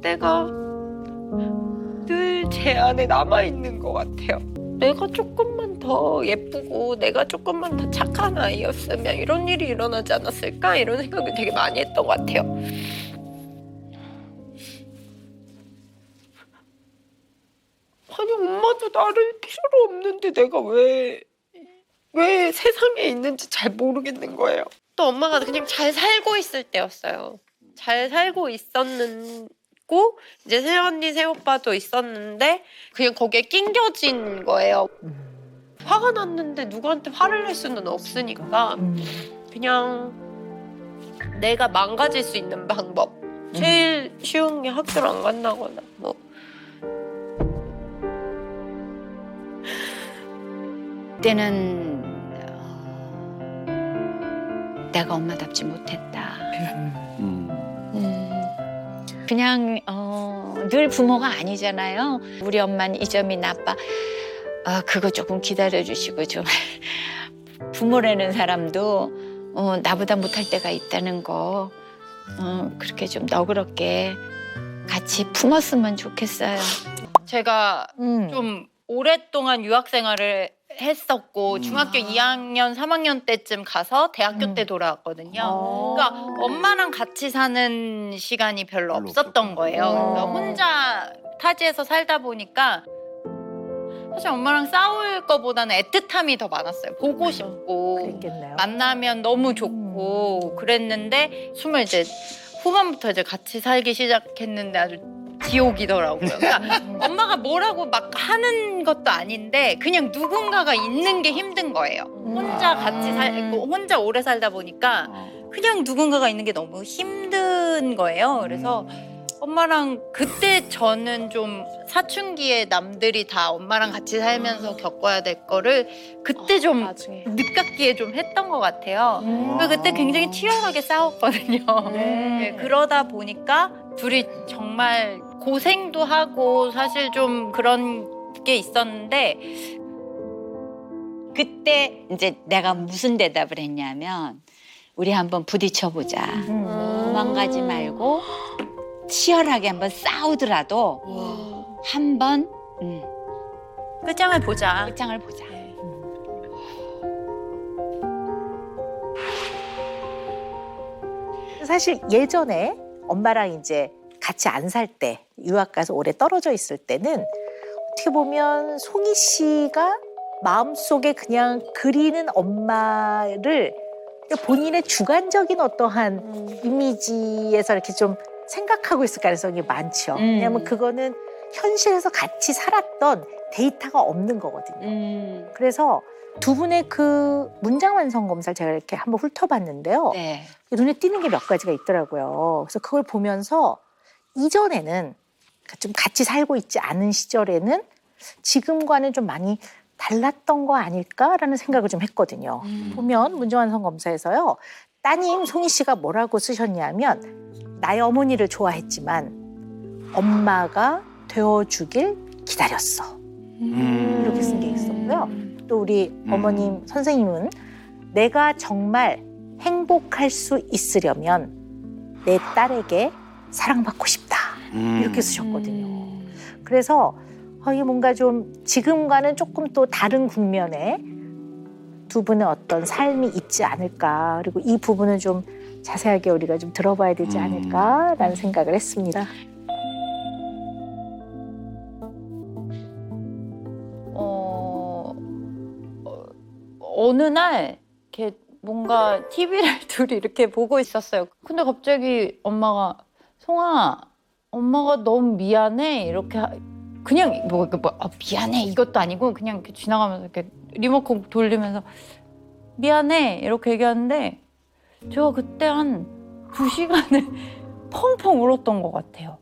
그때가 늘 제 안에 남아있는 것 같아요. 내가 조금만 더 예쁘고 내가 조금만 더 착한 아이였으면 이런 일이 일어나지 않았을까? 이런 생각을 되게 많이 했던 것 같아요. 아니 엄마도 나를 필요로 없는데 내가 왜 세상에 있는지 잘 모르겠는 거예요. 또 엄마가 그냥 잘 살고 있을 때였어요. 잘 살고 있었고 이제 새언니 새오빠도 있었는데 그냥 거기에 낑겨진 거예요. 화가 났는데 누구한테 화를 낼 수는 없으니까 그냥 내가 망가질 수 있는 방법. 제일 쉬운 게 학교를 안 간다거나 뭐. 그때는 내가 엄마답지 못했다. 그냥 늘 부모가 아니잖아요. 우리 엄마는 이 점이 나빠. 그거 조금 기다려주시고 좀 부모라는 사람도 나보다 못할 때가 있다는 거 그렇게 좀 너그럽게 같이 품었으면 좋겠어요. 제가 좀 오랫동안 유학 생활을 했었고 중학교 2학년, 3학년 때쯤 가서 대학교 때 돌아왔거든요. 그러니까 엄마랑 같이 사는 시간이 별로 없었던 거예요. 그러니까 혼자 타지에서 살다 보니까 사실 엄마랑 싸울 거보다는 애틋함이 더 많았어요. 보고 싶고 그랬겠네요. 만나면 너무 좋고 그랬는데 20 이제 후반부터 이제 같이 살기 시작했는데 아주 지옥이더라고요. 그러니까 엄마가 뭐라고 막 하는 것도 아닌데 그냥 누군가가 있는 게 힘든 거예요. 혼자 같이 살고 혼자 오래 살다 보니까 그냥 누군가가 있는 게 너무 힘든 거예요. 그래서 엄마랑 그때 저는 좀 사춘기에 남들이 다 엄마랑 같이 살면서 겪어야 될 거를 그때 좀 나중에. 늦깎이에 좀 했던 것 같아요. 그래서 그때 굉장히 치열하게 싸웠거든요. 네, 그러다 보니까 둘이 정말 고생도 하고 사실 좀 그런 게 있었는데 그때 이제 내가 무슨 대답을 했냐면 우리 한번 부딪혀보자. 도망가지 말고 치열하게 한번 싸우더라도 한번 끝장을 보자. 끝장을 보자. 사실 예전에 엄마랑 이제 같이 안 살 때, 유학 가서 오래 떨어져 있을 때는 어떻게 보면 송이 씨가 마음속에 그냥 그리는 엄마를 본인의 주관적인 어떠한 이미지에서 이렇게 좀 생각하고 있을 가능성이 많죠. 왜냐하면 그거는 현실에서 같이 살았던 데이터가 없는 거거든요. 그래서 두 분의 그 문장 완성 검사를 제가 이렇게 한번 훑어봤는데요. 네. 눈에 띄는 게 몇 가지가 있더라고요. 그래서 그걸 보면서 이전에는 좀 같이 살고 있지 않은 시절에는 지금과는 좀 많이 달랐던 거 아닐까라는 생각을 좀 했거든요. 보면 문제완성 검사에서요. 따님 송이 씨가 뭐라고 쓰셨냐면 나의 어머니를 좋아했지만 엄마가 되어주길 기다렸어. 이렇게 쓴 게 있었고요. 또 우리 어머님 선생님은 내가 정말 행복할 수 있으려면 내 딸에게 사랑받고 싶다. 이렇게 쓰셨거든요. 그래서 이게 뭔가 좀 지금과는 조금 또 다른 국면에 두 분의 어떤 삶이 있지 않을까. 그리고 이 부분은 좀 자세하게 우리가 좀 들어봐야 되지 않을까라는 생각을 했습니다. 어느 날 이렇게 뭔가 TV를 둘이 이렇게 보고 있었어요. 근데 갑자기 엄마가 송아, 엄마가 너무 미안해 이렇게 그냥 미안해 이것도 아니고 그냥 이렇게 지나가면서 이렇게 리모컨 돌리면서 미안해 이렇게 얘기하는데 제가 그때 한 2시간을 펑펑 울었던 것 같아요.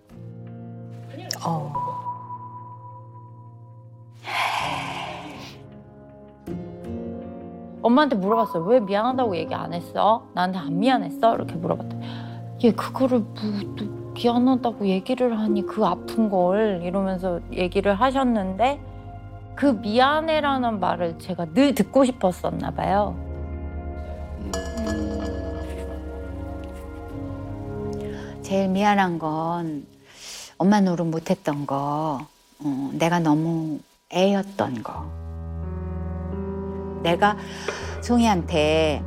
엄마한테 물어봤어요. 왜 미안하다고 얘기 안 했어? 나한테 안 미안했어? 이렇게 물어봤더니 얘 그거를 미안하다고 얘기를 하니 그 아픈 걸 이러면서 얘기를 하셨는데 그 미안해라는 말을 제가 늘 듣고 싶었었나 봐요. 제일 미안한 건 엄마 노릇 못했던 거, 내가 너무 애였던 거. 내가 송이한테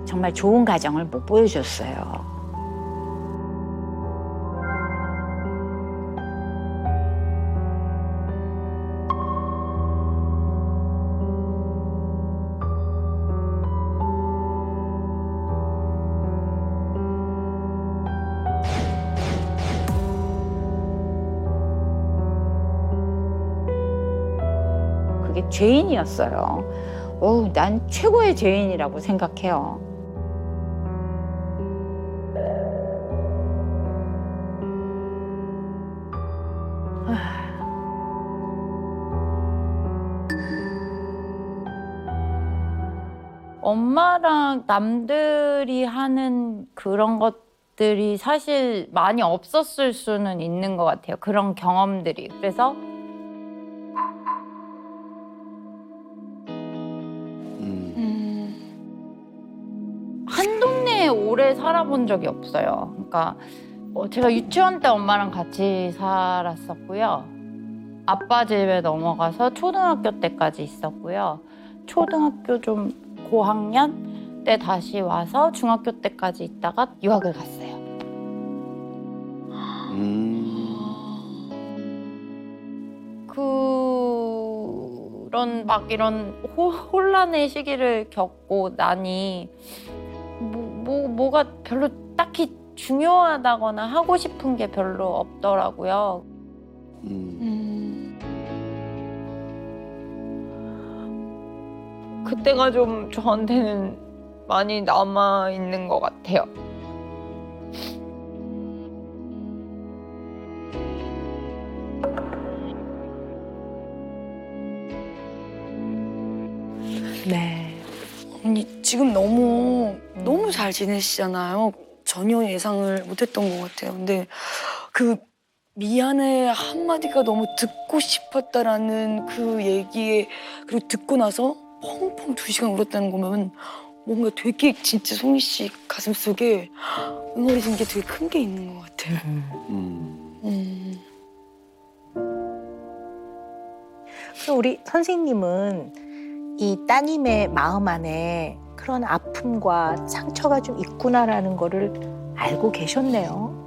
정말 좋은 가정을 못 보여줬어요. 그게 죄인이었어요. 난 최고의 죄인이라고 생각해요. 엄마랑 남들이 하는 그런 것들이 사실 많이 없었을 수는 있는 것 같아요. 그런 경험들이. 그래서 한 동네에 오래 살아본 적이 없어요. 그러니까 제가 유치원 때 엄마랑 같이 살았었고요. 아빠 집에 넘어가서 초등학교 때까지 있었고요. 초등학교 좀 고학년 때 다시 와서 중학교 때까지 있다가 유학을 갔어요. 그런 막 이런 혼란의 시기를 겪고 나니 뭐가 별로 딱히 중요하다거나 하고 싶은 게 별로 없더라고요. 그때가 좀 저한테는 많이 남아 있는 것 같아요. 네. 언니 지금 너무 잘 지내시잖아요. 전혀 예상을 못했던 것 같아요. 근데 그 미안해 한마디가 너무 듣고 싶었다라는 그 얘기에 그리고 듣고 나서 펑펑 2시간 울었다는 거면 뭔가 되게 진짜 송이 씨 가슴속에 응어리진 게 되게 큰 게 있는 것 같아요. 그래서 우리 선생님은 이 따님의 마음 안에 그런 아픔과 상처가 좀 있구나라는 거를 알고 계셨네요.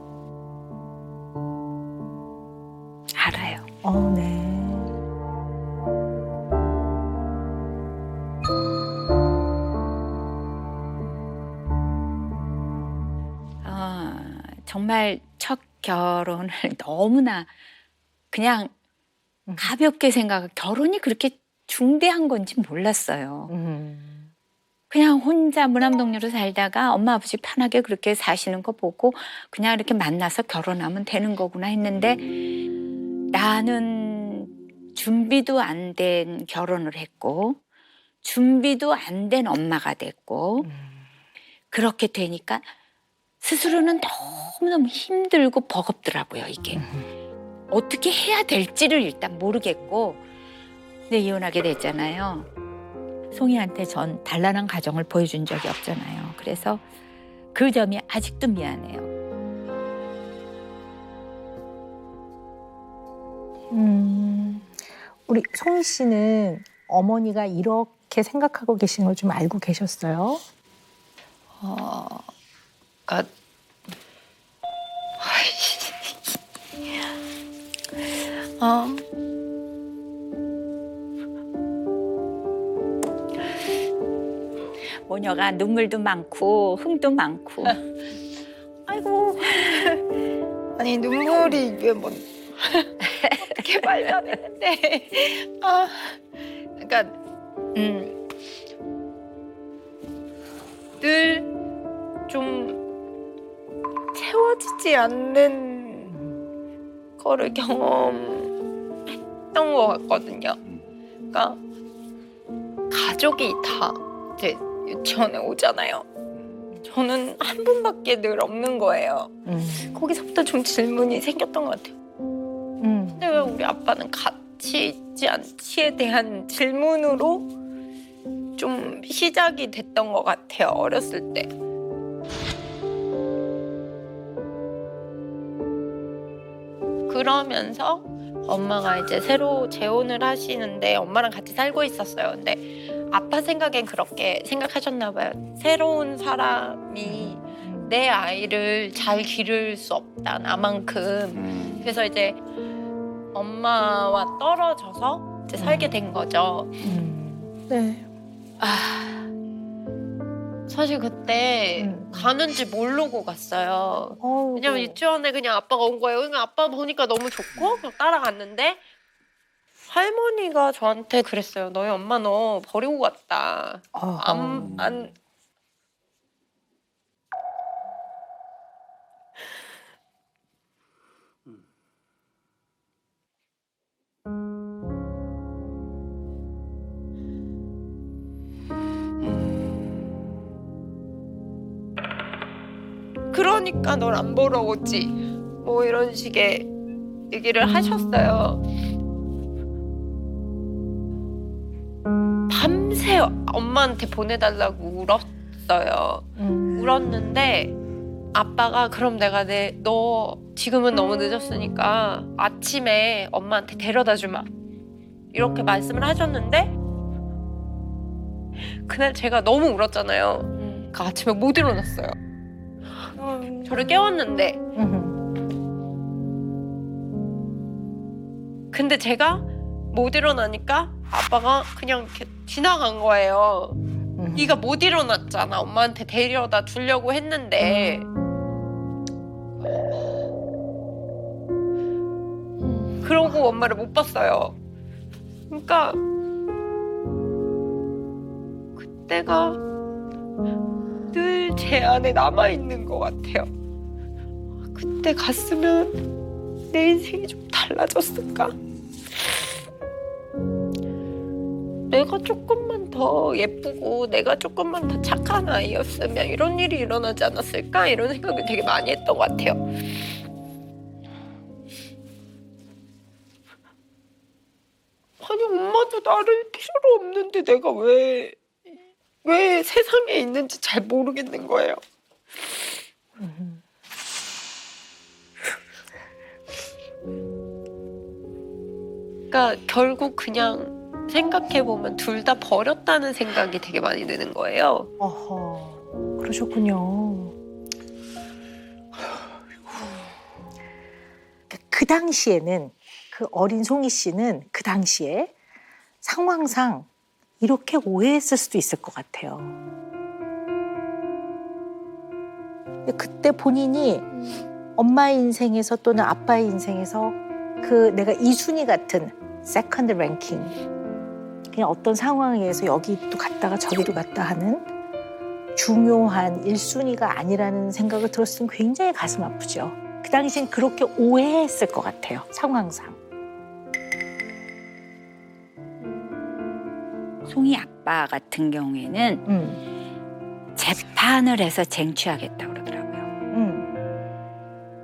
알아요. 네. 정말 첫 결혼을 너무나 그냥 가볍게 생각하고 결혼이 그렇게 중대한 건지 몰랐어요. 그냥 혼자 무남동녀로 살다가 엄마 아버지 편하게 그렇게 사시는 거 보고 그냥 이렇게 만나서 결혼하면 되는 거구나 했는데 나는 준비도 안 된 결혼을 했고 준비도 안 된 엄마가 됐고 그렇게 되니까 스스로는 너무너무 힘들고 버겁더라고요, 이게. 어떻게 해야 될지를 일단 모르겠고 근데 이혼하게 됐잖아요. 송이한테 전 단란한 가정을 보여준 적이 없잖아요. 그래서 그 점이 아직도 미안해요. 우리 송이 씨는 어머니가 이렇게 생각하고 계신 걸 좀 알고 계셨어요? 그러니까 모녀가 눈물도 많고 흥도 많고 아이고 아니 눈물이 이게 뭐 어떻게 말도 안 했는데 그러니까 늘 좀 채워지지 않는 거를 경험했던 것 같거든요. 그러니까 가족이 다 이제 유치원에 오잖아요. 저는 한 분밖에 늘 없는 거예요. 거기서부터 좀 질문이 생겼던 것 같아요. 근데 왜 우리 아빠는 같이 있지 않지에 대한 질문으로 좀 시작이 됐던 것 같아요. 어렸을 때. 그러면서 엄마가 이제 새로 재혼을 하시는데 엄마랑 같이 살고 있었어요. 근데 아빠 생각엔 그렇게 생각하셨나 봐요. 새로운 사람이 내 아이를 잘 기를 수 없다, 나만큼. 그래서 이제 엄마와 떨어져서 이제 살게 된 거죠. 네. 사실 그때 가는지 모르고 갔어요. 왜냐면 유치원에 그냥 아빠가 온 거예요. 그냥 아빠 보니까 너무 좋고 그냥 따라갔는데 할머니가 저한테 그랬어요. 너희 엄마 너 버리고 갔다. 안 그러니까 널 안 보러 오지. 뭐 이런 식의 얘기를 하셨어요. 밤새 엄마한테 보내달라고 울었어요. 울었는데 아빠가 그럼 내가 너 지금은 너무 늦었으니까 아침에 엄마한테 데려다 주마. 이렇게 말씀을 하셨는데 그날 제가 너무 울었잖아요. 그 아침에 못 일어났어요. 저를 깨웠는데 근데 제가 못 일어나니까 아빠가 그냥 이렇게 지나간 거예요. 네가 못 일어났잖아. 엄마한테 데려다 주려고 했는데 그러고 엄마를 못 봤어요. 그러니까 그때가 늘 제 안에 남아있는 것 같아요. 그때 갔으면 내 인생이 좀 달라졌을까? 내가 조금만 더 예쁘고 내가 조금만 더 착한 아이였으면 이런 일이 일어나지 않았을까? 이런 생각을 되게 많이 했던 것 같아요. 아니 엄마도 나를 필요로 없는데 내가 왜 세상에 있는지 잘 모르겠는 거예요. 그러니까 결국 그냥 생각해보면 둘 다 버렸다는 생각이 되게 많이 드는 거예요. 어허, 그러셨군요. 그 당시에는 그 어린 송이 씨는 그 당시에 상황상 이렇게 오해했을 수도 있을 것 같아요. 근데 그때 본인이 엄마의 인생에서 또는 아빠의 인생에서 그 내가 이순이 같은 세컨드 랭킹 그냥 어떤 상황에 의해서 여기도 갔다가 저기도 갔다 하는 중요한 1순위가 아니라는 생각을 들었을 때 굉장히 가슴 아프죠. 그 당시엔 그렇게 오해했을 것 같아요. 상황상. 송이 아빠 같은 경우에는 재판을 해서 쟁취하겠다고 그러더라고요.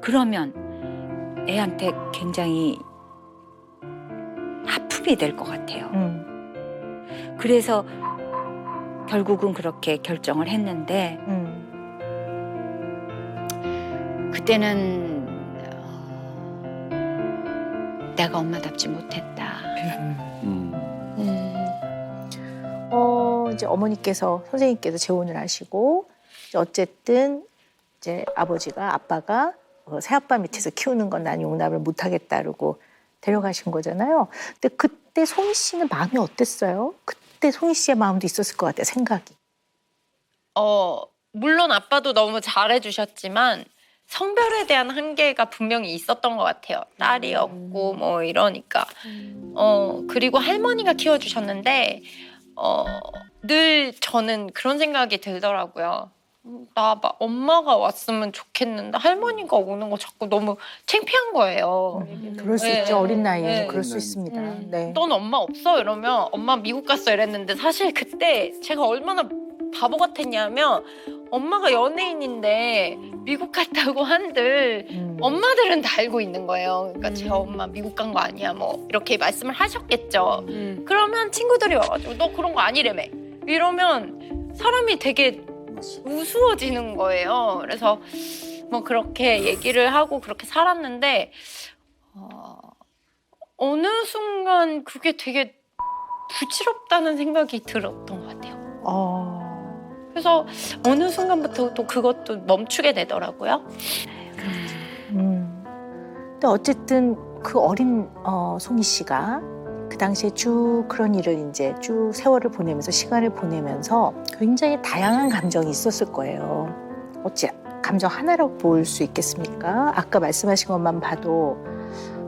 그러면 애한테 굉장히 아픔이 될 것 같아요. 그래서 결국은 그렇게 결정을 했는데 그때는 내가 엄마답지 못했다. 이제 어머니께서 선생님께서 재혼을 하시고 이제 어쨌든 이제 아빠가 새아빠 밑에서 키우는 건 난 용납을 못하겠다 그러고 데려가신 거잖아요. 근데 그때 송이 씨는 마음이 어땠어요? 그때 송이 씨의 마음도 있었을 것 같아요. 생각이. 물론 아빠도 너무 잘해주셨지만 성별에 대한 한계가 분명히 있었던 것 같아요. 딸이었고 뭐 이러니까. 그리고 할머니가 키워주셨는데 늘 저는 그런 생각이 들더라고요. 엄마가 왔으면 좋겠는데 할머니가 오는 거 자꾸 너무 창피한 거예요. 그럴 수 네. 있죠. 어린 나이에 네. 그럴 수 있습니다. 네. 넌 엄마 없어? 이러면 엄마 미국 갔어 이랬는데 사실 그때 제가 얼마나 바보 같았냐면 엄마가 연예인인데 미국 갔다고 한들 엄마들은 다 알고 있는 거예요. 그러니까 제 엄마 미국 간 거 아니야 뭐 이렇게 말씀을 하셨겠죠. 그러면 친구들이 와가지고 너 그런 거 아니래며 이러면 사람이 되게 우스워지는 거예요. 그래서 뭐 그렇게 얘기를 하고 그렇게 살았는데 어느 순간 그게 되게 부질없다는 생각이 들었던 것 같아요. 그래서 어느 순간부터 또 그것도 멈추게 되더라고요. 근데 어쨌든 그 어린 송이 씨가 그 당시에 쭉 그런 일을 이제 쭉 세월을 보내면서 시간을 보내면서 굉장히 다양한 감정이 있었을 거예요. 어찌 감정 하나라고 볼 수 있겠습니까? 아까 말씀하신 것만 봐도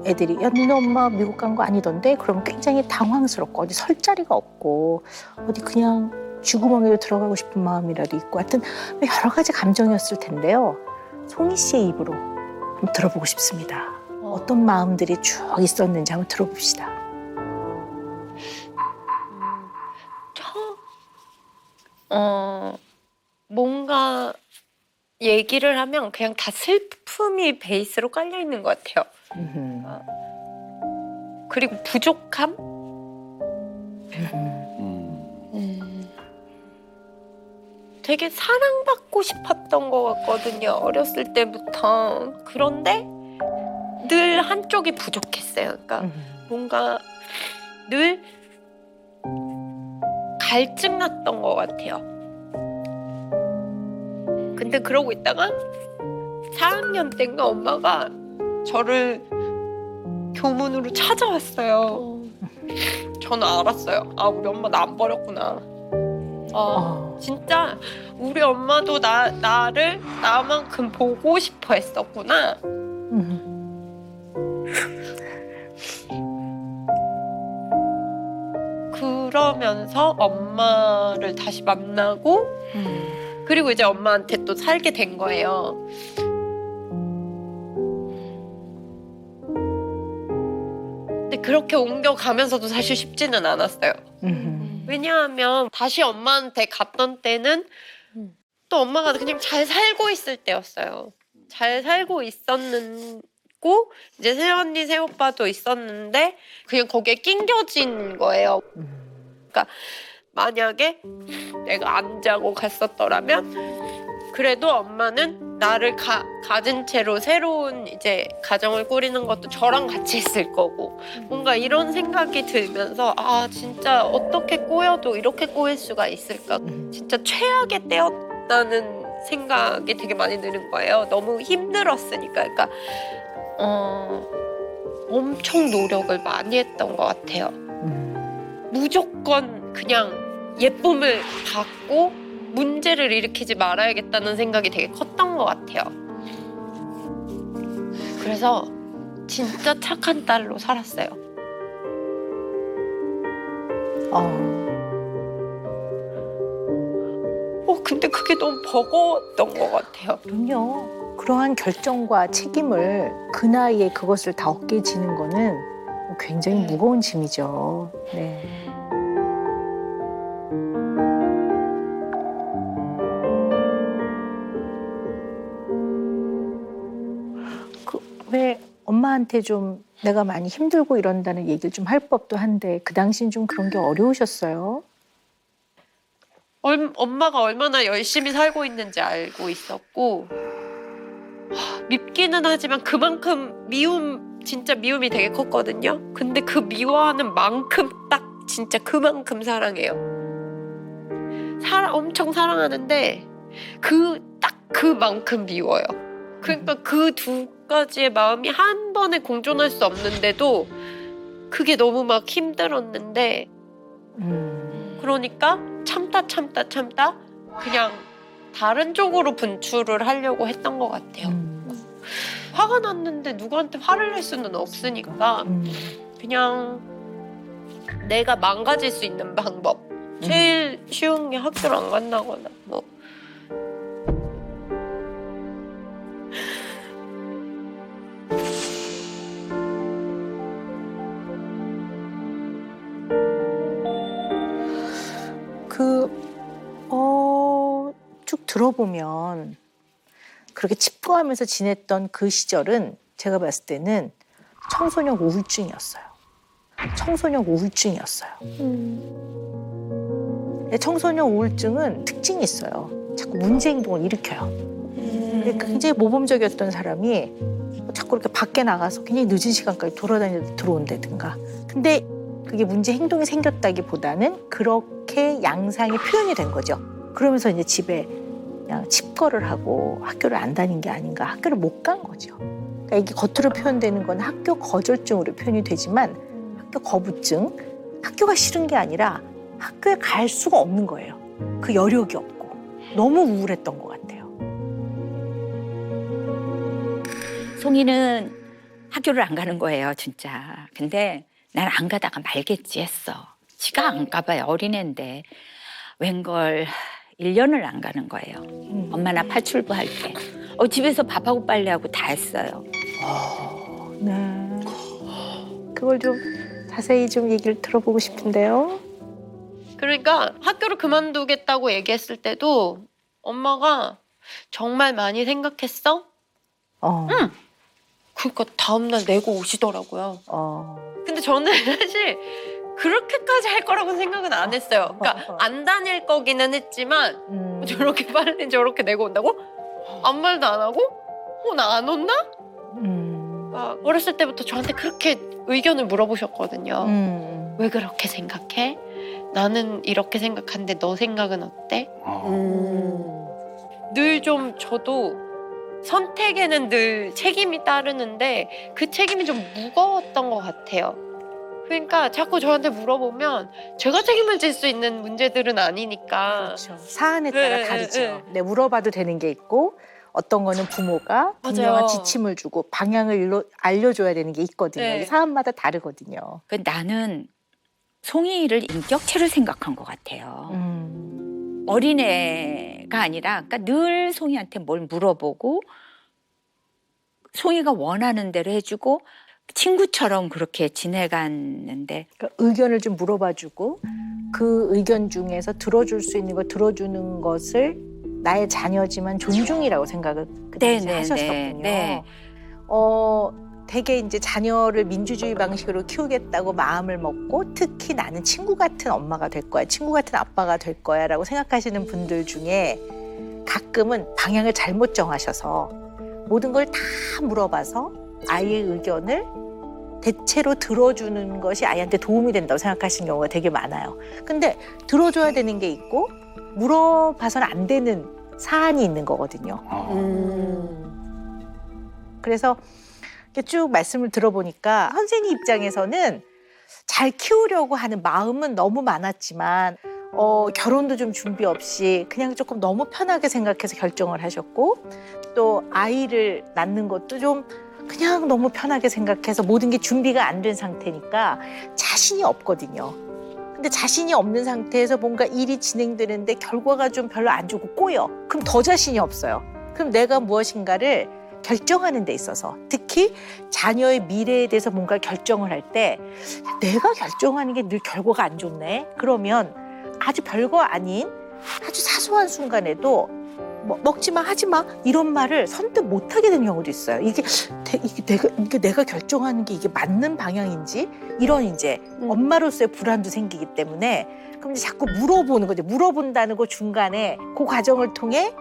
애들이 야, 너네 엄마 미국 간 거 아니던데? 그러면 굉장히 당황스럽고 어디 설 자리가 없고 어디 그냥 쥐구멍에도 들어가고 싶은 마음이라도 있고 하여튼 여러 가지 감정이었을 텐데요. 송이 씨의 입으로 한번 들어보고 싶습니다. 어떤 마음들이 쭉 있었는지 한번 들어봅시다. 뭔가 얘기를 하면 그냥 다 슬픔이 베이스로 깔려 있는 것 같아요. 그리고 부족함? 되게 사랑받고 싶었던 것 같거든요. 어렸을 때부터. 그런데 늘 한쪽이 부족했어요. 그러니까 뭔가 늘 갈증 났던 것 같아요. 근데 그러고 있다가 4학년 때인가 엄마가 저를 교문으로 찾아왔어요. 저는 알았어요. 아, 우리 엄마 나 안 버렸구나. 진짜 우리 엄마도 나를 나만큼 보고 싶어 했었구나. 그러면서 엄마를 다시 만나고 그리고 이제 엄마한테 또 살게 된 거예요. 근데 그렇게 옮겨가면서도 사실 쉽지는 않았어요. 왜냐하면 다시 엄마한테 갔던 때는 또 엄마가 그냥 잘 살고 있을 때였어요. 잘 살고 있었고 이제 새언니 새오빠도 있었는데 그냥 거기에 낑겨진 거예요. 그러니까 만약에 내가 안 자고 갔었더라면 그래도 엄마는 나를 가진 채로 새로운 이제 가정을 꾸리는 것도 저랑 같이 했을 거고 뭔가 이런 생각이 들면서 아 진짜 어떻게 꼬여도 이렇게 꼬일 수가 있을까 진짜 최악의 때였다는 생각이 되게 많이 드는 거예요. 너무 힘들었으니까. 그러니까 엄청 노력을 많이 했던 것 같아요. 무조건 그냥 예쁨을 받고 문제를 일으키지 말아야겠다는 생각이 되게 컸던 것 같아요. 그래서 진짜 착한 딸로 살았어요. 근데 그게 너무 버거웠던 것 같아요. 그럼요. 그러한 결정과 책임을 그 나이에 그것을 다 얻게 지는 거는 굉장히 무거운 짐이죠. 네. 왜 엄마한테 좀 내가 많이 힘들고 이런다는 얘기를 좀 할 법도 한데 그 당시엔 좀 그런 게 어려우셨어요? 엄마가 얼마나 열심히 살고 있는지 알고 있었고 밉기는 하지만 그만큼 진짜 미움이 되게 컸거든요. 근데 그 미워하는 만큼 딱 진짜 그만큼 사랑해요. 엄청 사랑하는데 딱 그만큼 미워요. 그러니까 그 두 가지의 마음이 한 번에 공존할 수 없는데도 그게 너무 막 힘들었는데 그러니까 참다 그냥 다른 쪽으로 분출을 하려고 했던 것 같아요. 화가 났는데 누구한테 화를 낼 수는 없으니까 그냥 내가 망가질 수 있는 방법 제일 쉬운 게 학교를 안 간다거나 뭐 쭉 들어보면 그렇게 칩거하면서 지냈던 그 시절은 제가 봤을 때는 청소년 우울증이었어요. 청소년 우울증은 특징이 있어요. 자꾸 문제 행동을 일으켜요. 굉장히 모범적이었던 사람이 자꾸 자꾸 이렇게 밖에 나가서 굉장히 늦은 시간까지 돌아다니다 들어온다든가. 근데 그게 문제 행동이 생겼다기보다는 그렇게 양상이 표현이 된 거죠. 그러면서 이제 집에 그냥 칩거를 하고 학교를 안 다닌 게 아닌가, 학교를 못 간 거죠. 그러니까 이게 겉으로 표현되는 건 학교 거절증으로 표현이 되지만 학교 거부증, 학교가 싫은 게 아니라 학교에 갈 수가 없는 거예요. 그 여력이 없고 너무 우울했던 것 같아요. 송이는 학교를 안 가는 거예요, 진짜. 근데 난 안 가다가 말겠지 했어. 지가 안 가봐요, 어린애인데. 웬걸 1년을 안 가는 거예요. 엄마 나 파출부 할 때. 집에서 밥하고 빨래하고 다 했어요. 네. 그걸 좀 자세히 좀 얘기를 들어보고 싶은데요. 그러니까 학교를 그만두겠다고 얘기했을 때도 엄마가 정말 많이 생각했어? 응. 그러니까 다음날 내고 오시더라고요. 어. 근데 저는 사실 그렇게까지 할 거라고 생각은 안 했어요. 그러니까 안 다닐 거기는 했지만 저렇게 빨리 저렇게 내고 온다고? 아무 말도 안 하고? 나 안 온나? 막 어렸을 때부터 저한테 그렇게 의견을 물어보셨거든요. 왜 그렇게 생각해? 나는 이렇게 생각하는데 너 생각은 어때? 늘 좀 저도 선택에는 늘 책임이 따르는데 그 책임이 좀 무거웠던 것 같아요. 그러니까 자꾸 저한테 물어보면 제가 책임을 질 수 있는 문제들은 아니니까. 그렇죠. 사안에 따라 네, 다르죠. 네. 네, 물어봐도 되는 게 있고 어떤 거는 부모가 분명한 맞아요. 지침을 주고 방향을 알려줘야 되는 게 있거든요. 네. 이게 사안마다 다르거든요. 나는 송이를 인격체로 생각한 것 같아요. 어린애가 아니라 그러니까 늘 송이한테 뭘 물어보고 송이가 원하는 대로 해주고 친구처럼 그렇게 지내갔는데 그러니까 의견을 좀 물어봐주고 그 의견 중에서 들어줄 수 있는 거 들어주는 것을 나의 자녀지만 존중이라고 생각을 그때 하셨었군요. 네. 되게 이제 자녀를 민주주의 방식으로 키우겠다고 마음을 먹고 특히 나는 친구 같은 엄마가 될 거야, 친구 같은 아빠가 될 거야라고 생각하시는 분들 중에 가끔은 방향을 잘못 정하셔서 모든 걸 다 물어봐서 아이의 의견을 대체로 들어주는 것이 아이한테 도움이 된다고 생각하시는 경우가 되게 많아요. 근데 들어줘야 되는 게 있고 물어봐서는 안 되는 사안이 있는 거거든요. 그래서 이렇게 쭉 말씀을 들어보니까 선생님 입장에서는 잘 키우려고 하는 마음은 너무 많았지만 결혼도 좀 준비 없이 그냥 조금 너무 편하게 생각해서 결정을 하셨고 또 아이를 낳는 것도 좀 그냥 너무 편하게 생각해서 모든 게 준비가 안 된 상태니까 자신이 없거든요. 근데 자신이 없는 상태에서 뭔가 일이 진행되는데 결과가 좀 별로 안 좋고 꼬여. 그럼 더 자신이 없어요. 그럼 내가 무엇인가를 결정하는 데 있어서 특히 자녀의 미래에 대해서 뭔가 결정을 할 때 내가 결정하는 게 늘 결과가 안 좋네. 그러면 아주 별거 아닌 아주 사소한 순간에도 먹지 마, 하지 마 이런 말을 선뜻 못 하게 되는 경우도 있어요. 이게 내가 결정하는 게 이게 맞는 방향인지 이런 이제 엄마로서의 불안도 생기기 때문에 그럼 이제 자꾸 물어보는 거죠. 물어본다는 거 중간에 그 과정을 통해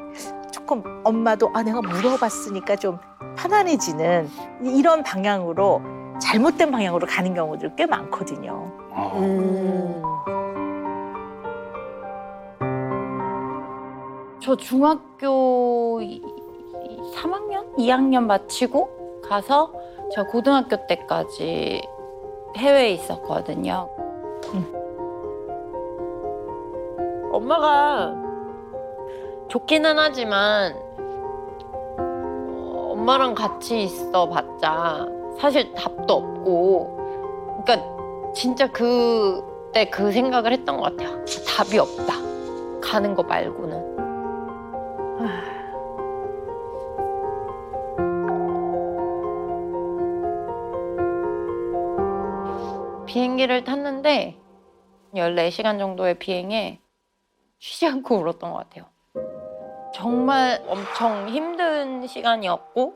조금 엄마도 내가 물어봤으니까 좀 편안해지는 이런 방향으로 잘못된 방향으로 가는 경우들 꽤 많거든요. 저 중학교 3학년? 2학년 마치고 가서 저 고등학교 때까지 해외에 있었거든요. 엄마가 좋기는 하지만 엄마랑 같이 있어봤자 사실 답도 없고 그러니까 진짜 그때 그 생각을 했던 것 같아요. 답이 없다. 가는 거 말고는. 비행기를 탔는데 14시간 정도의 비행에 쉬지 않고 울었던 것 같아요. 정말 엄청 힘든 시간이었고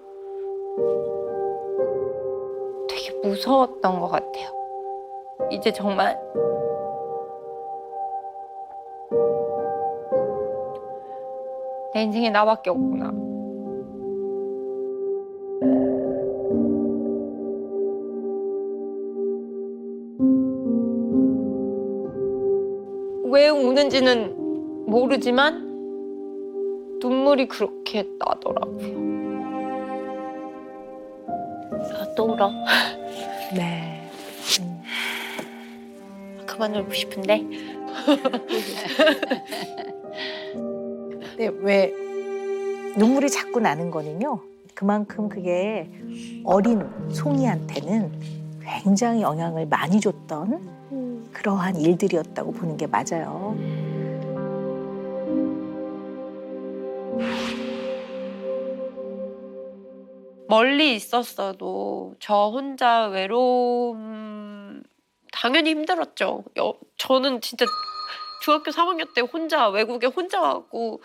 되게 무서웠던 것 같아요. 이제 정말 내 인생에 나밖에 없구나. 왜 우는지는 모르지만 눈물이 그렇게 나더라고요. 아, 또 울어. 네. 그만 울고 싶은데. 근데 왜 눈물이 자꾸 나는 거는요. 그만큼 그게 어린 송이한테는 굉장히 영향을 많이 줬던 그러한 일들이었다고 보는 게 맞아요. 멀리 있었어도 저 혼자 외로움 당연히 힘들었죠. 저는 진짜 중학교 3학년 때 혼자 외국에 혼자 가고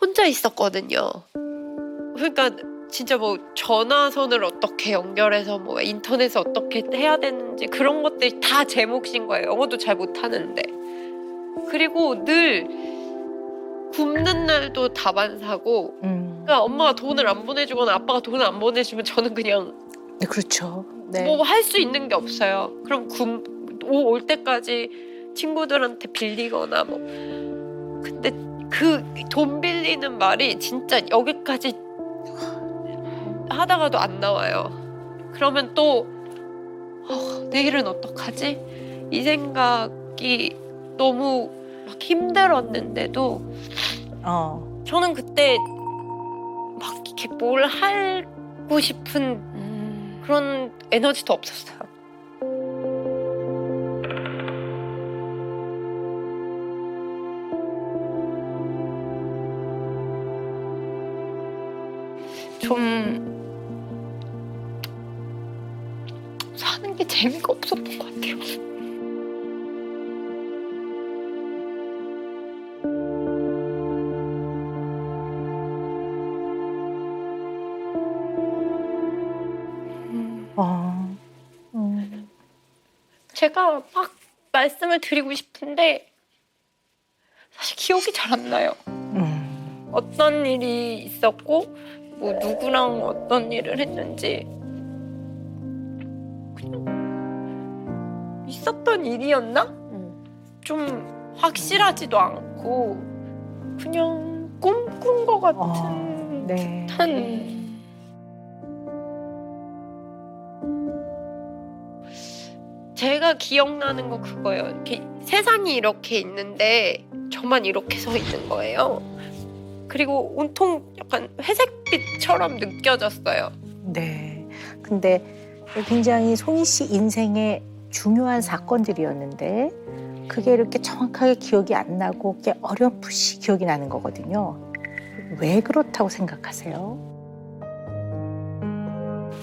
혼자 있었거든요. 그러니까 진짜 뭐 전화선을 어떻게 연결해서 뭐 인터넷을 어떻게 해야 되는지 그런 것들이 다 제 몫인 거예요. 영어도 잘 못하는데. 그리고 늘 굶는 날도 다반사고 그러니까 엄마가 돈을 안 보내주거나 아빠가 돈을 안 보내주면 저는 그냥 네, 그렇죠. 네. 뭐 할 수 있는 게 없어요. 그럼 올 때까지 친구들한테 빌리거나 뭐. 근데 그 돈 빌리는 말이 진짜 여기까지 하다가도 안 나와요. 그러면 또 내일은 어떡하지? 이 생각이 너무 막 힘들었는데도 저는 그때 막 이렇게 뭘 하고 싶은 그런 에너지도 없었어요. 좀 사는 게 재미가 없었던 것 같아요. 제가 막 말씀을 드리고 싶은데 사실 기억이 잘 안 나요. 어떤 일이 있었고 뭐 누구랑 어떤 일을 했는지 그냥 있었던 일이었나? 좀 확실하지도 않고 그냥 꿈꾼 것 같은 네. 듯한 제가 기억나는 거 그거예요. 이렇게 세상이 이렇게 있는데 저만 이렇게 서 있는 거예요. 그리고 온통 약간 회색빛처럼 느껴졌어요. 네. 근데 굉장히 송이 씨 인생의 중요한 사건들이었는데 그게 이렇게 정확하게 기억이 안 나고 그게 어렴풋이 기억이 나는 거거든요. 왜 그렇다고 생각하세요?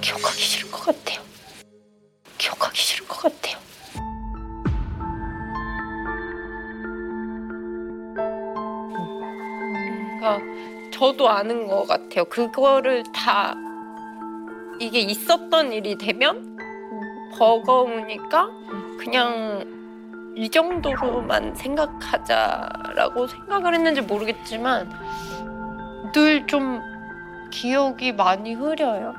기억하기 싫은 것 같아요. 기억하기 싫은 것 같아요. 그러니까 저도 아는 것 같아요. 그거를 다 이게 있었던 일이 되면 버거우니까 그냥 이 정도로만 생각하자라고 생각을 했는지 모르겠지만 늘 좀 기억이 많이 흐려요.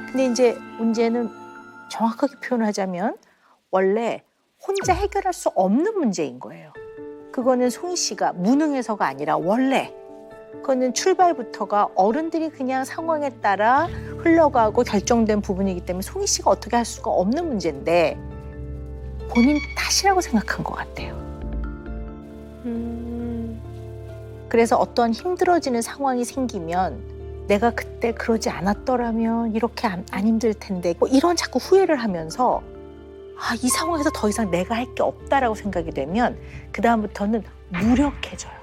근데 이제 문제는 정확하게 표현하자면 원래 혼자 해결할 수 없는 문제인 거예요. 그거는 송이 씨가 무능해서가 아니라 원래 그거는 출발부터가 어른들이 그냥 상황에 따라 흘러가고 결정된 부분이기 때문에 송이 씨가 어떻게 할 수가 없는 문제인데 본인 탓이라고 생각한 것 같아요. 그래서 어떤 힘들어지는 상황이 생기면 내가 그때 그러지 않았더라면 이렇게 안 힘들 텐데 뭐 이런 자꾸 후회를 하면서 이 상황에서 더 이상 내가 할 게 없다라고 생각이 되면 그다음부터는 무력해져요.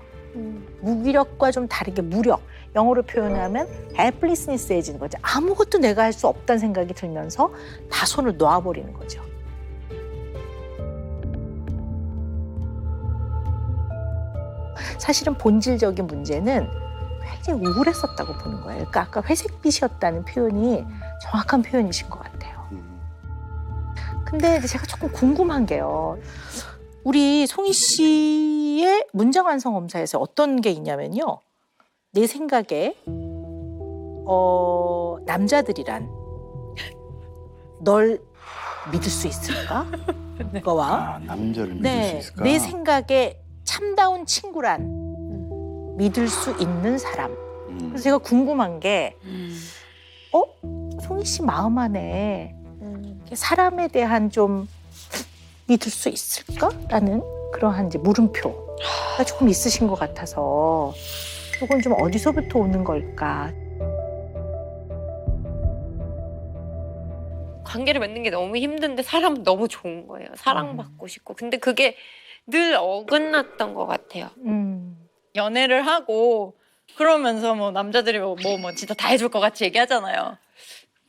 무기력과 좀 다르게 무력. 영어로 표현하면 helplessness해지는 거죠. 아무것도 내가 할 수 없다는 생각이 들면서 다 손을 놓아버리는 거죠. 사실은 본질적인 문제는 굉장히 우울했었다고 보는 거예요. 그러니까 아까 회색빛이었다는 표현이 정확한 표현이신 것 같아요. 근데 제가 조금 궁금한 게요. 우리 송이 씨의 문장 완성 검사에서 어떤 게 있냐면요. 내 생각에 남자들이란 널 믿을 수 있을까? 너와 남자를 믿을 수 네, 있을까? 내 생각에 참다운 친구란 믿을 수 있는 사람. 그래서 제가 궁금한 게 송희 씨 마음 안에 사람에 대한 좀 믿을 수 있을까라는 그러한 이제 물음표가 조금 있으신 것 같아서 이건 좀 어디서부터 오는 걸까? 관계를 맺는 게 너무 힘든데 사람은 너무 좋은 거예요. 사랑받고 싶고. 근데 그게 늘 어긋났던 것 같아요. 연애를 하고 그러면서 뭐 남자들이 뭐 진짜 다 해줄 것 같이 얘기하잖아요.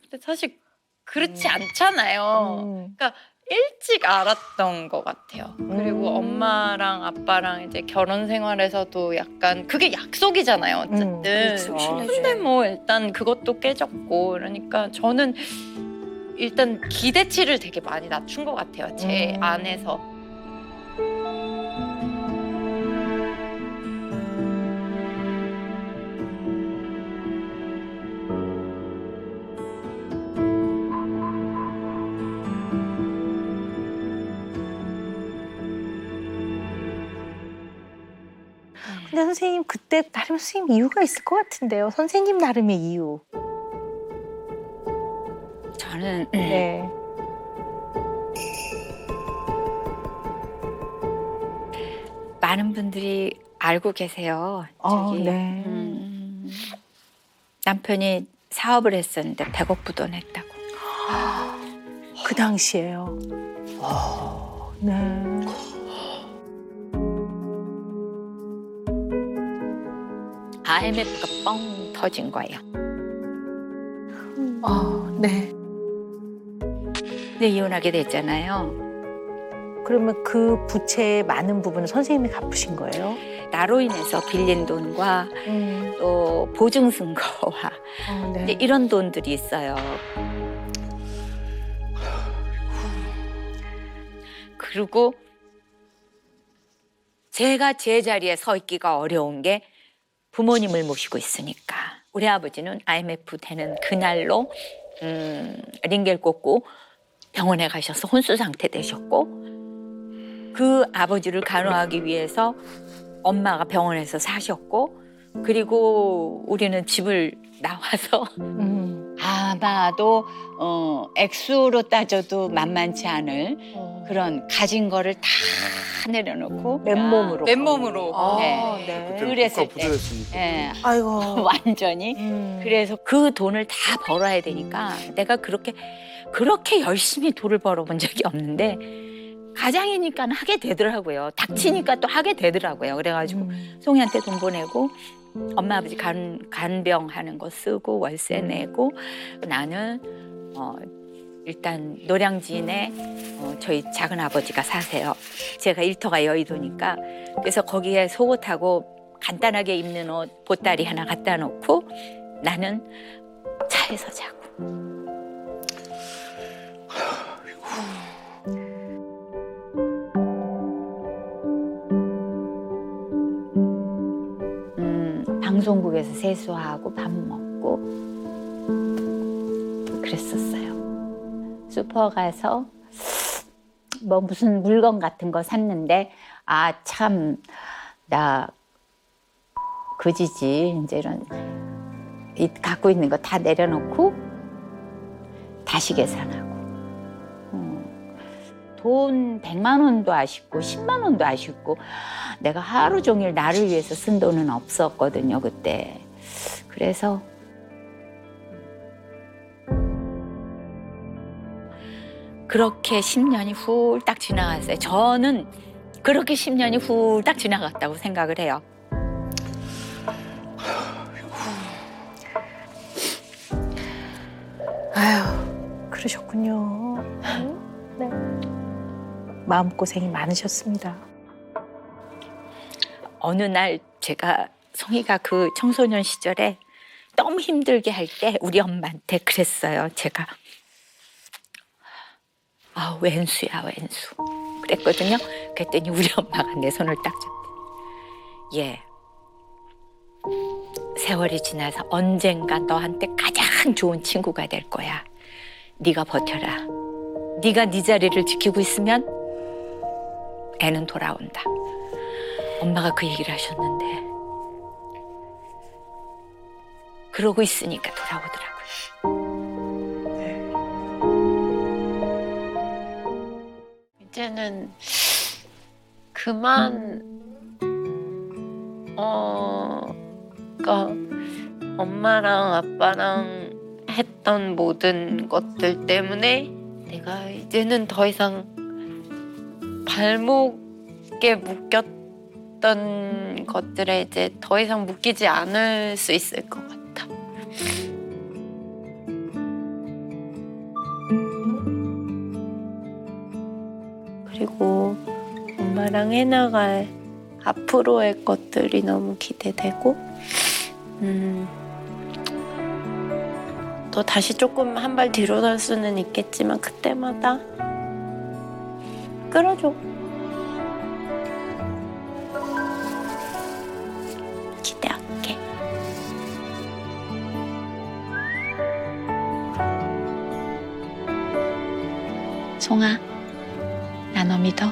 근데 사실 그렇지 않잖아요. 그러니까 일찍 알았던 것 같아요. 그리고 엄마랑 아빠랑 이제 결혼 생활에서도 약간 그게 약속이잖아요. 어쨌든. 그렇죠. 근데 뭐 일단 그것도 깨졌고 그러니까 저는 일단 기대치를 되게 많이 낮춘 것 같아요. 제 안에서. 근데 선생님 그때 나름 선생님 이유가 있을 것 같은데요. 선생님 나름의 이유. 저는 네. 많은 분들이 알고 계세요. 네. 남편이 사업을 했었는데 100억 부도냈다고. 그 당시에요. 네. IMF가 뻥 터진 거예요. 네. 근데 이혼하게 됐잖아요. 그러면 그 부채의 많은 부분을 선생님이 갚으신 거예요? 나로 인해서 빌린 돈과 또 보증 증거와 네. 이제 이런 돈들이 있어요. 그리고 제가 제 자리에 서 있기가 어려운 게 부모님을 모시고 있으니까. 우리 아버지는 IMF 되는 그날로 링겔 꽂고 병원에 가셔서 혼수 상태 되셨고, 그 아버지를 간호하기 위해서 엄마가 병원에서 사셨고, 그리고 우리는 집을 나와서 아마도 액수로 따져도 만만치 않을 그런 가진 거를 다 내려놓고 맨몸으로. 맨몸으로. 네. 네. 그랬을 때. 부도였으니까. 예, 아이고. 완전히. 그래서 그 돈을 다 벌어야 되니까 내가 그렇게 열심히 돈을 벌어본 적이 없는데 가장이니까 하게 되더라고요. 닥치니까 또 하게 되더라고요. 그래가지고 송이한테 돈 보내고 엄마 아버지 간병하는 거 쓰고 월세 내고, 나는 일단 노량진에 저희 작은 아버지가 사세요. 제가 일터가 여의도니까. 그래서 거기에 속옷하고 간단하게 입는 옷 보따리 하나 갖다 놓고 나는 차에서 자고. 방송국에서 세수하고 밥 먹고 그랬었어요. 슈퍼 가서 뭐 무슨 물건 같은 거 샀는데 참 나 그지지 이제 이런 갖고 있는 거 다 내려놓고 다시 계산하고, 돈 100만 원도 아쉽고 10만 원도 아쉽고, 내가 하루 종일 나를 위해서 쓴 돈은 없었거든요 그때. 그래서 그렇게 10년이 훌딱 지나갔어요. 저는 그렇게 10년이 훌딱 지나갔다고 생각을 해요. 아휴, 그러셨군요. 네. 마음고생이 많으셨습니다. 어느 날 제가 송이가 그 청소년 시절에 너무 힘들게 할 때 우리 엄마한테 그랬어요. 제가 왼수야 왼수 그랬거든요. 그랬더니 우리 엄마가 내 손을 딱 잡더니, 얘 세월이 지나서 언젠가 너한테 가장 좋은 친구가 될 거야. 네가 버텨라. 네가 네 자리를 지키고 있으면 애는 돌아온다. 엄마가 그 얘기를 하셨는데 그러고 있으니까 돌아오더라고요. 이제는 그만 그러니까 엄마랑 아빠랑 했던 모든 것들 때문에 내가 이제는 더 이상 발목에 묶였던 것들에 이제 더 이상 묶이지 않을 수 있을 것 같아. 그리고 엄마랑 해나갈 앞으로의 것들이 너무 기대되고 또 다시 조금 한 발 뒤로 설 수는 있겠지만 그때마다 끌어줘. 기대할게. 송아, 나 너 믿어?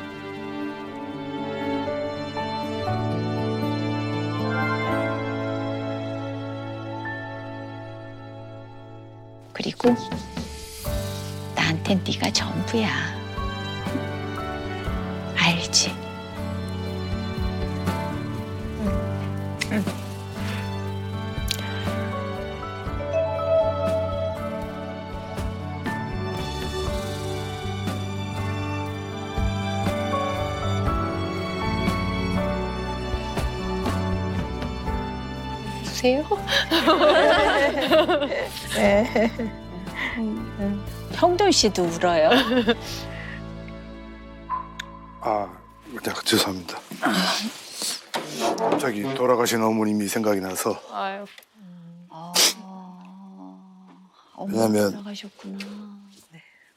그리고 나한텐 네가 전부야. 알지? 보세요. 네. 형돈 씨도 울어요. 아, 죄송합니다. 갑자기 돌아가신 어머님이 생각이 나서 아유. 왜냐면 돌아가셨구나.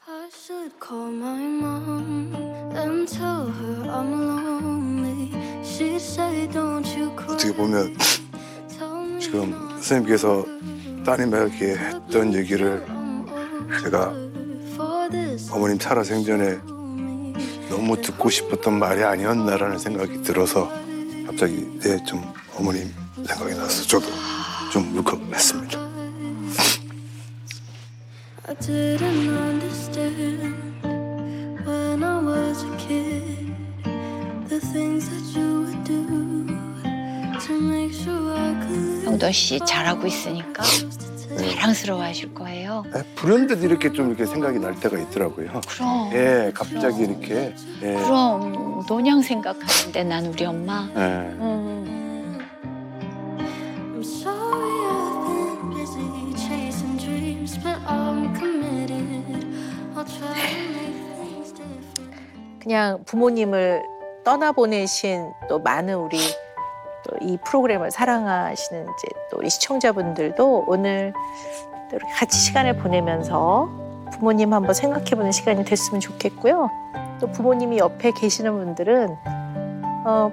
I should call my mom and tell her I'm lonely. She'd say, don't you cry. 어떻게 보면 Tell me 지금 not 선생님께서 따님에게 했던 얘기를 제가 for this. 어머님 살아생전에 너무 듣고 싶었던 말이 아니었나라는 생각이 들어서 갑자기 좀 어머님 생각이 나서 저도 좀 울컥했습니다. I didn't understand when I was a kid the things that you would do to make sure I could. 형돈 씨 잘하고 있으니까 자랑스러워하실 거예요. 불현듯 이렇게 좀 이렇게 생각이 날 때가 있더라고요. 그럼. 예, 갑자기 이렇게. 예. 그럼 노냥 생각하는데 난 우리 엄마. 예. I'm sorry I've been busy chasing dreams, but I'm committed. I'll try to make things different. 그냥 부모님을 떠나보내신 또 많은 우리 또 이 프로그램을 사랑하시는 이제 또 우리 시청자분들도 오늘 또 이렇게 같이 시간을 보내면서 부모님 한번 생각해보는 시간이 됐으면 좋겠고요. 또 부모님이 옆에 계시는 분들은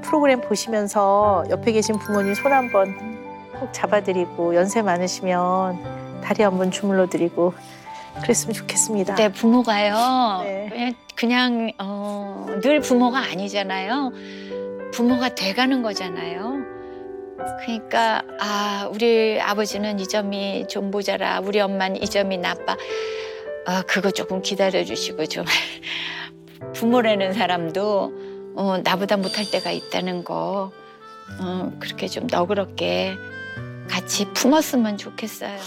프로그램 보시면서 옆에 계신 부모님 손 한번 꼭 잡아드리고 연세 많으시면 다리 한번 주물러드리고 그랬으면 좋겠습니다. 네, 부모가요. 네. 그냥 늘 부모가 아니잖아요. 부모가 돼가는 거잖아요. 그러니까 우리 아버지는 이 점이 좀 모자라, 우리 엄마는 이 점이 나빠. 그거 조금 기다려주시고 좀 부모라는 사람도 나보다 못할 때가 있다는 거 그렇게 좀 너그럽게 같이 품었으면 좋겠어요.